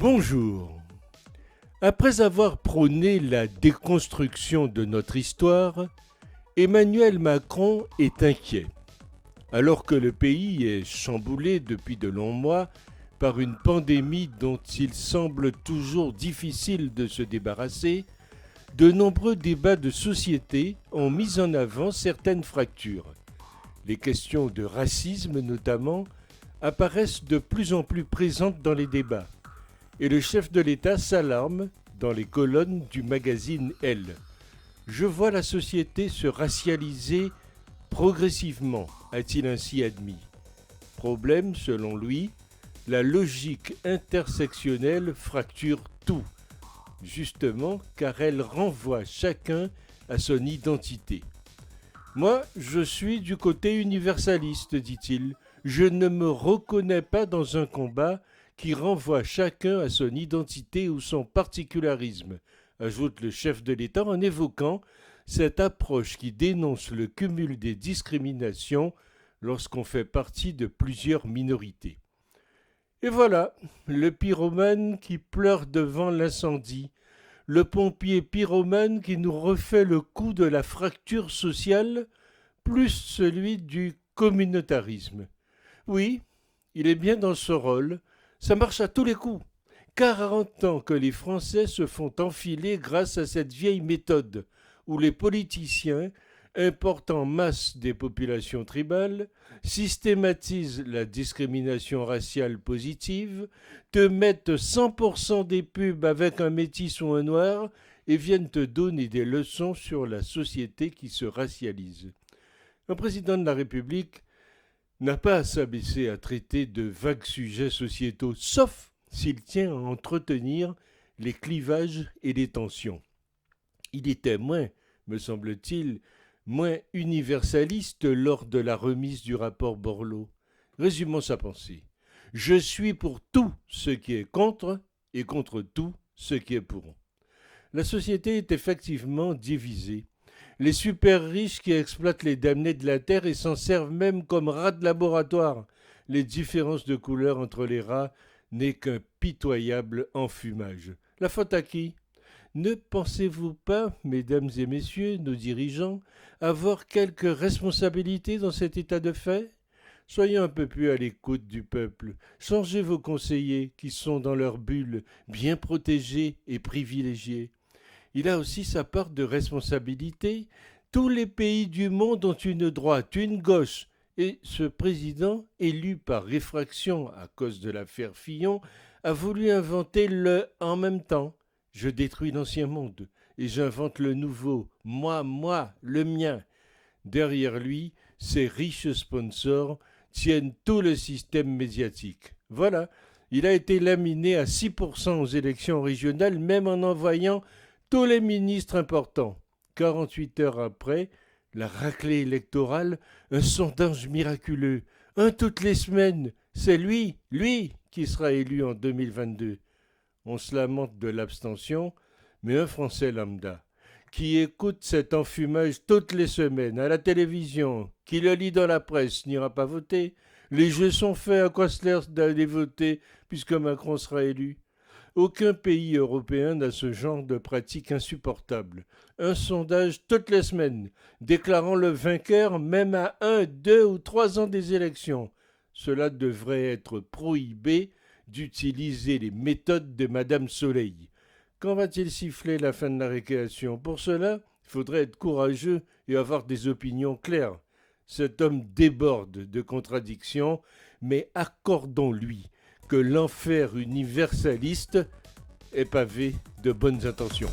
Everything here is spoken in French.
Bonjour. Après avoir prôné la déconstruction de notre histoire, Emmanuel Macron est inquiet. Alors que le pays est chamboulé depuis de longs mois par une pandémie dont il semble toujours difficile de se débarrasser, de nombreux débats de société ont mis en avant certaines fractures. Les questions de racisme notamment apparaissent de plus en plus présentes dans les débats. Et le chef de l'État s'alarme dans les colonnes du magazine Elle. Je vois la société se racialiser progressivement, a-t-il ainsi admis. Problème, selon lui, la logique intersectionnelle fracture tout, justement car elle renvoie chacun à son identité. Moi, je suis du côté universaliste, dit-il. Je ne me reconnais pas dans un combat qui renvoie chacun à son identité ou son particularisme, ajoute le chef de l'État en évoquant cette approche qui dénonce le cumul des discriminations lorsqu'on fait partie de plusieurs minorités. Et voilà, le pyromane qui pleure devant l'incendie, le pompier pyromane qui nous refait le coup de la fracture sociale, plus celui du communautarisme. Oui, il est bien dans ce rôle. Ça marche à tous les coups. 40 ans que les Français se font enfiler grâce à cette vieille méthode où les politiciens importent en masse des populations tribales, systématisent la discrimination raciale positive, te mettent 100% des pubs avec un métis ou un noir et viennent te donner des leçons sur la société qui se racialise. Un président de la République n'a pas à s'abaisser à traiter de vagues sujets sociétaux, sauf s'il tient à entretenir les clivages et les tensions. Il était moins, me semble-t-il, moins universaliste lors de la remise du rapport Borloo. Résumons sa pensée. Je suis pour tout ce qui est contre et contre tout ce qui est pour. La société est effectivement divisée. Les super riches qui exploitent les damnés de la terre et s'en servent même comme rats de laboratoire. Les différences de couleur entre les rats n'est qu'un pitoyable enfumage. La faute à qui ? Ne pensez-vous pas, mesdames et messieurs, nos dirigeants, avoir quelques responsabilités dans cet état de fait ? Soyez un peu plus à l'écoute du peuple. Changez vos conseillers qui sont dans leur bulle, bien protégés et privilégiés. Il a aussi sa part de responsabilité. Tous les pays du monde ont une droite, une gauche. Et ce président, élu par réfraction à cause de l'affaire Fillon, a voulu inventer le « en même temps ». Je détruis l'ancien monde et j'invente le nouveau. Moi, le mien. Derrière lui, ses riches sponsors tiennent tout le système médiatique. Voilà, il a été laminé à 6% aux élections régionales, même en envoyant tous les ministres importants. 48 heures après, la raclée électorale, un sondage miraculeux. Un toutes les semaines. C'est lui qui sera élu en 2022. On se lamente de l'abstention, mais un Français lambda, qui écoute cet enfumage toutes les semaines à la télévision, qui le lit dans la presse, n'ira pas voter. Les jeux sont faits, à quoi cela d'aller voter, puisque Macron sera élu ? Aucun pays européen n'a ce genre de pratique insupportable. Un sondage toutes les semaines, déclarant le vainqueur même à 1, 2 ou 3 ans des élections. Cela devrait être prohibé d'utiliser les méthodes de Madame Soleil. Quand va-t-il siffler la fin de la récréation ? Pour cela, il faudrait être courageux et avoir des opinions claires. Cet homme déborde de contradictions, mais accordons-lui que l'enfer universaliste est pavé de bonnes intentions.